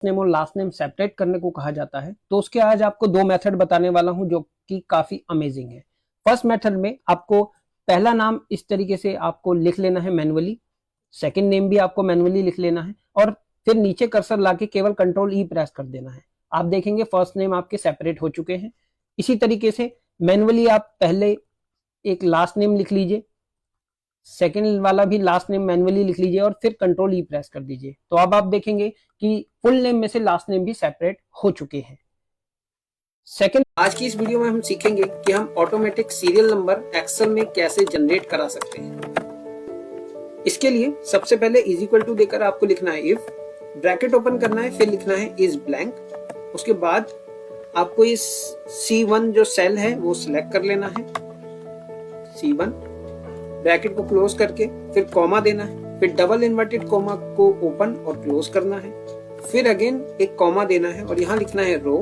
Name और last name separate करने को कहा जाता है। तो उसके आज आपको दो मेथड बताने वाला हूं जो कि काफी अमेजिंग है। फर्स्ट मेथड में आपको पहला नाम इस तरीके से आपको लिख लेना है मैनुअली, सेकंड नेम भी आपको मैनुअली लिख लेना है और फिर नीचे कर्सर लाके केवल कंट्रोल ई प्रेस कर देना है। आप देखेंगे फर्स्ट नेम आपके सेपरेट हो चुके हैं। इसी तरीके से मैनुअली आप पहले एक लास्ट नेम लिख लीजिए, सेकंड वाला भी लास्ट नेम मैनुअली लिख लीजिए और फिर कंट्रोल ई प्रेस कर दीजिए। तो अब आप देखेंगे कि फुल नेम में से लास्ट नेम भी सेपरेट हो चुके हैं। सेकंड, आज की इस वीडियो में हम सीखेंगे कि हम ऑटोमेटिक सीरियल नंबर एक्सेल में कैसे जनरेट करा सकते हैं। इसके लिए सबसे पहले इज इक्वल टू देकर आपको लिखना है इफ, ब्रैकेट ओपन करना है, फिर लिखना है इज ब्लैंक। उसके बाद आपको इस C1 जो सेल है वो सिलेक्ट कर लेना है, C1, ब्रैकेट को क्लोज करके फिर कॉमा देना है, फिर डबल इन्वर्टेड कॉमा को ओपन और क्लोज करना है, फिर अगेन एक कॉमा देना है और यहाँ लिखना है रो,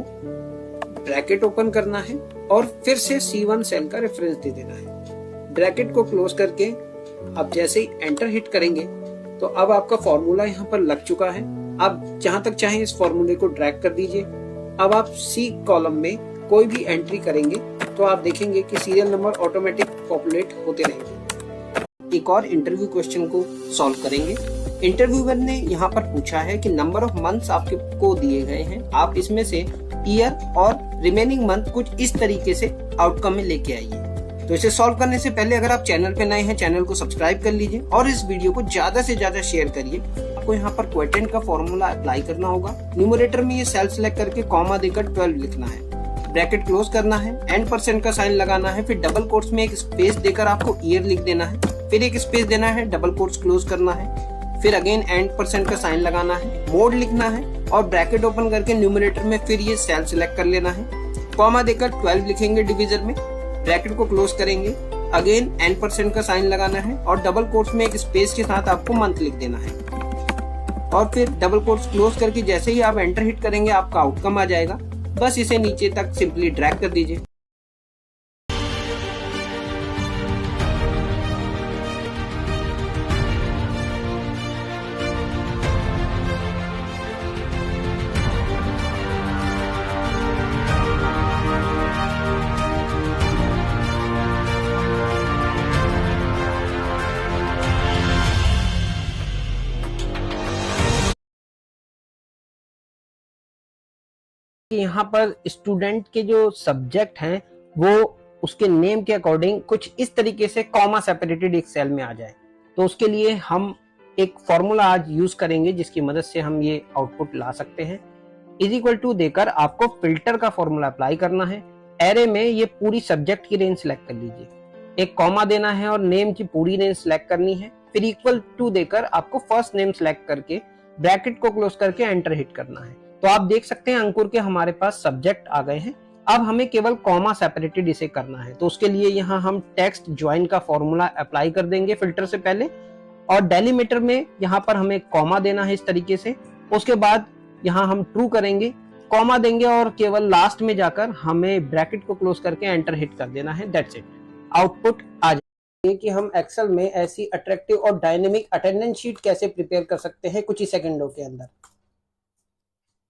ब्रैकेट ओपन करना है और फिर से C1 सेल का रेफरेंस दे देना है। ब्रैकेट को क्लोज करके आप जैसे ही एंटर हिट करेंगे तो अब आपका फॉर्मूला यहाँ पर लग चुका है। आप जहां तक चाहें इस फॉर्मूले को ड्रैग कर दीजिए। अब आप C कॉलम में कोई भी एंट्री करेंगे तो आप देखेंगे कि सीरियल नंबर ऑटोमेटिक पॉपुलेट होते रहेंगे। एक और इंटरव्यू क्वेश्चन को सॉल्व करेंगे। इंटरव्यूअर ने यहाँ पर पूछा है कि नंबर ऑफ मंथ्स आपको दिए गए हैं, आप इसमें से ईयर और रिमेनिंग मंथ कुछ इस तरीके से आउटकम में लेके आइए। तो इसे सॉल्व करने से पहले अगर आप चैनल पे नए हैं, चैनल को सब्सक्राइब कर लीजिए और इस वीडियो को ज्यादा से ज्यादा शेयर करिए। आपको यहाँ पर क्वोटिएंट का फॉर्मूला अप्लाई करना होगा। न्यूमरेटर में ये सेल सिलेक्ट करके कॉमा देकर 12 लिखना है, ब्रैकेट क्लोज करना है, एंड परसेंट का साइन लगाना है, फिर डबल कोट्स में एक स्पेस देकर आपको ईयर लिख देना है, फिर एक स्पेस देना है, डबल कोट्स क्लोज करना है, फिर अगेन एंड परसेंट का साइन लगाना है, मोड लिखना है और ब्रैकेट ओपन करके न्यूमरेटर में फिर ये सेल सिलेक्ट कर लेना है, कॉमा देकर 12 लिखेंगे डिवीजर में, ब्रैकेट को क्लोज करेंगे, अगेन एंड परसेंट का साइन लगाना है और डबल कोट्स में एक स्पेस के साथ आपको मंथ लिख देना है और फिर डबल कोट्स क्लोज करके जैसे ही आप एंटर हिट करेंगे आपका आउटकम आ जाएगा। बस इसे नीचे तक सिंपली ड्रैग कर दीजिए। यहाँ पर स्टूडेंट के जो सब्जेक्ट हैं वो उसके नेम के अकॉर्डिंग कुछ इस तरीके से कॉमा सेपरेटेड एक सेल में आ जाए। तो उसके लिए हम एक फॉर्मूला आज यूज करेंगे जिसकी मदद से हम ये आउटपुट ला सकते हैं। इज इक्वल टू देकर आपको फिल्टर का फॉर्मूला अप्लाई करना है। एरे में ये पूरी सब्जेक्ट की रेंज सिलेक्ट कर लीजिए, एक कॉमा देना है और नेम की पूरी रेंज सिलेक्ट करनी है, फिर इक्वल टू देकर आपको फर्स्ट नेम सिलेक्ट करके ब्रैकेट को क्लोज करके एंटर हिट करना है। तो आप देख सकते हैं अंकुर के हमारे पास सब्जेक्ट आ गए हैं। अब हमें केवल कॉमा सेपरेटेड इसे करना है। तो उसके लिए यहाँ हम टेक्स्ट ज्वाइन का फॉर्मूला अप्लाई कर देंगे फिल्टर से पहले और डेलीमीटर में यहाँ पर हमें कॉमा देना है इस तरीके से। उसके बाद यहाँ हम ट्रू करेंगे, कॉमा देंगे और केवल लास्ट में जाकर हमें ब्रैकेट को क्लोज करके एंटर हिट कर देना है। That's it. आउटपुट आ जाएगा कि हम एक्सेल में ऐसी अट्रैक्टिव और डायनेमिक अटेंडेंस शीट कैसे प्रिपेयर कर सकते हैं कुछ ही सेकंडों के अंदर।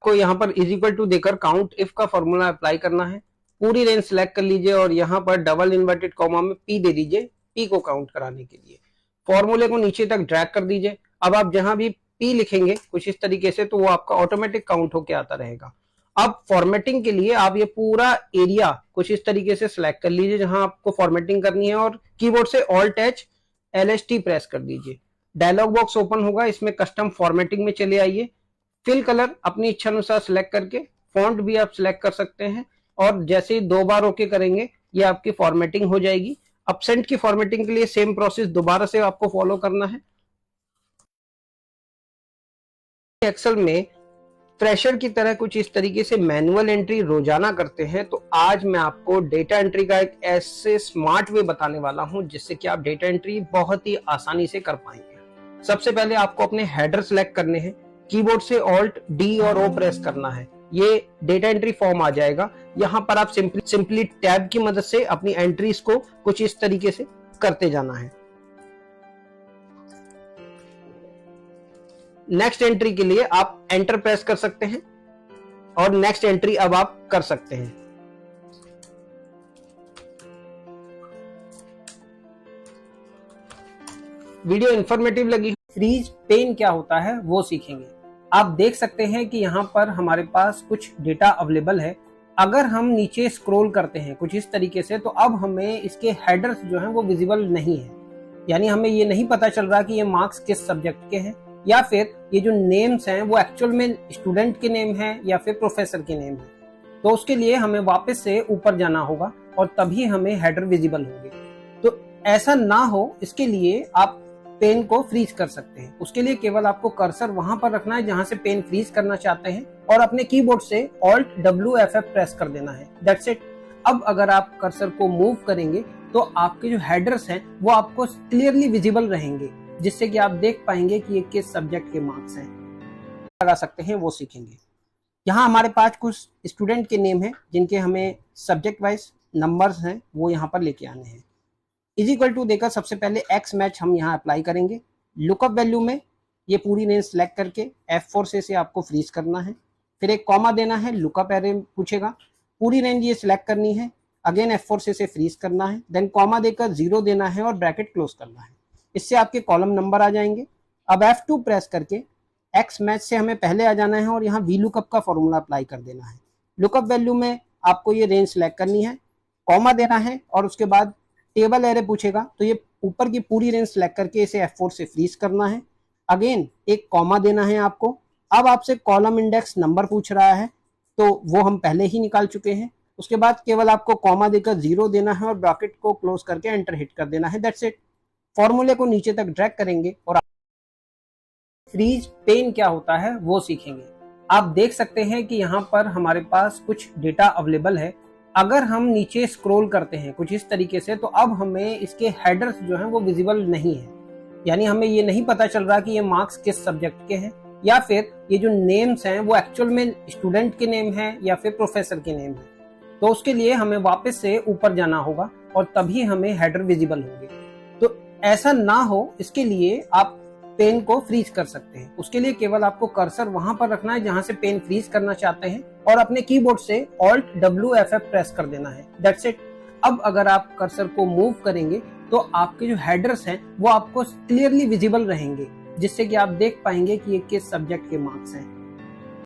को यहाँ पर इज इक्वल टू देकर काउंट इफ का फॉर्मूला अप्लाई करना है। पूरी रेंज सिलेक्ट कर लीजिए और यहाँ पर डबल इन्वर्टेड कॉमा में पी दे दीजिए, पी को काउंट कराने के लिए। फॉर्मूले को नीचे तक ड्रैग कर दीजिए। अब आप जहां भी पी लिखेंगे कुछ इस तरीके से तो वो आपका ऑटोमेटिक काउंट होके आता रहेगा। अब फॉर्मेटिंग के लिए आप ये पूरा एरिया कुछ इस तरीके से सिलेक्ट कर लीजिए जहां आपको फॉर्मेटिंग करनी है और कीबोर्ड से ऑल्ट एच LST प्रेस कर दीजिए। डायलॉग बॉक्स ओपन होगा, इसमें कस्टम फॉर्मेटिंग में चले आइए। फिल कलर अपनी इच्छा अनुसार सिलेक्ट करके फॉन्ट भी आप सिलेक्ट कर सकते हैं और जैसे ही 2 बार ओके करेंगे ये आपकी फॉर्मेटिंग हो जाएगी। अपसेंट की फॉर्मेटिंग के लिए सेम प्रोसेस दोबारा से आपको फॉलो करना है। एक्सेल में फ्रेशर की तरह कुछ इस तरीके से मैनुअल एंट्री रोजाना करते हैं, तो आज मैं आपको डेटा एंट्री का एक ऐसे स्मार्ट वे बताने वाला हूं जिससे कि आप डेटा एंट्री बहुत ही आसानी से कर पाएंगे। सबसे पहले आपको अपने हेडर सिलेक्ट करने हैं, कीबोर्ड से ऑल्ट डी और ओ प्रेस करना है, ये डेटा एंट्री फॉर्म आ जाएगा। यहाँ पर आप सिंपली टैब की मदद से अपनी एंट्रीज को कुछ इस तरीके से करते जाना है। नेक्स्ट एंट्री के लिए आप एंटर प्रेस कर सकते हैं और नेक्स्ट एंट्री अब आप कर सकते हैं। वीडियो इंफॉर्मेटिव लगी, फ्रीज पेन क्या होता है वो सीखेंगे। आप देख सकते हैं कि यहाँ पर हमारे पास कुछ डेटा अवेलेबल है। अगर हम नीचे स्क्रॉल करते हैं कुछ इस तरीके से, तो अब हमें इसके हेडर्स जो हैं वो विजिबल नहीं है, यानी हमें ये नहीं पता चल रहा कि ये मार्क्स किस सब्जेक्ट के हैं, या फिर ये जो नेम्स हैं वो एक्चुअल में स्टूडेंट के नेम हैं या फिर प्रोफेसर के नेम है। तो उसके लिए हमें वापस से ऊपर जाना होगा और तभी हमें हेडर विजिबल होंगे। तो ऐसा ना हो इसके लिए आप पेन को फ्रीज कर सकते हैं। उसके लिए केवल आपको कर्सर वहां पर रखना है जहां से पेन फ्रीज करना चाहते हैं और अपने कीबोर्ड से Alt WFF प्रेस कर देना है। That's it. अब अगर आप कर्सर को मूव करेंगे तो आपके जो हेडर्स हैं वो आपको क्लियरली विजिबल रहेंगे, जिससे कि आप देख पाएंगे कि ये किस सब्जेक्ट के मार्क्स हैं। लगा सकते हैं वो सीखेंगे। यहाँ हमारे पास कुछ स्टूडेंट के नेम हैं जिनके हमें सब्जेक्ट वाइज नंबर्स हैं वो यहाँ पर लेके आने हैं। इज इक्वल टू देकर सबसे पहले एक्स मैच हम यहाँ अप्लाई करेंगे। लुकअप वैल्यू में ये पूरी रेंज सेलेक्ट करके F4 से आपको फ्रीज करना है, फिर एक कॉमा देना है, लुकअप एरे पूछेगा, पूरी रेंज ये सिलेक्ट करनी है, अगेन F4 से फ्रीज करना है, देन कॉमा देकर 0 देना है और ब्रैकेट क्लोज करना है। इससे आपके कॉलम नंबर आ जाएंगे। अब F2 प्रेस करके एक्स मैच से हमें पहले आ जाना है और यहाँ वी लुकअप का फॉर्मूला अप्लाई कर देना है। लुकअप वैल्यू में आपको ये रेंज सेलेक्ट करनी है, कॉमा देना है और उसके बाद टेबल एरे पूछेगा, तो ये ऊपर की पूरी रेंज सेलेक्ट करके इसे F4 से फ्रीज करना है, अगेन एक कॉमा देना है आपको। अब आपसे कॉलम इंडेक्स नंबर पूछ रहा है, तो वो हम पहले ही निकाल चुके हैं। उसके बाद केवल आपको कॉमा देकर 0 देना है और ब्रैकेट को क्लोज करके एंटर हिट कर देना है। That's it. फॉर्मूले को नीचे तक ड्रैग करेंगे और फ्रीज पेन क्या होता है वो सीखेंगे। आप देख सकते हैं कि यहाँ पर हमारे पास कुछ डेटा अवेलेबल है। अगर हम नीचे स्क्रॉल करते हैं कुछ इस तरीके से, तो अब हमें इसके हेडर्स जो हैं वो विजिबल नहीं है, यानी हमें ये नहीं पता चल रहा कि ये मार्क्स किस सब्जेक्ट के हैं, या फिर ये जो नेम्स हैं वो एक्चुअल में स्टूडेंट के नेम हैं या फिर प्रोफेसर के नेम है। तो उसके लिए हमें वापस से ऊपर जाना होगा और तभी हमें हेडर विजिबल होंगे। तो ऐसा ना हो इसके लिए आप पेन को फ्रीज कर सकते हैं। उसके लिए केवल आपको कर्सर वहां पर रखना है जहां से पेन फ्रीज करना चाहते हैं और अपने कीबोर्ड से Alt WFF प्रेस कर देना है। That's it. अब अगर आप कर्सर को मूव करेंगे तो आपके जो हेडर्स हैं वो आपको क्लियरली विजिबल रहेंगे, जिससे कि आप देख पाएंगे कि ये किस सब्जेक्ट के मार्क्स हैं।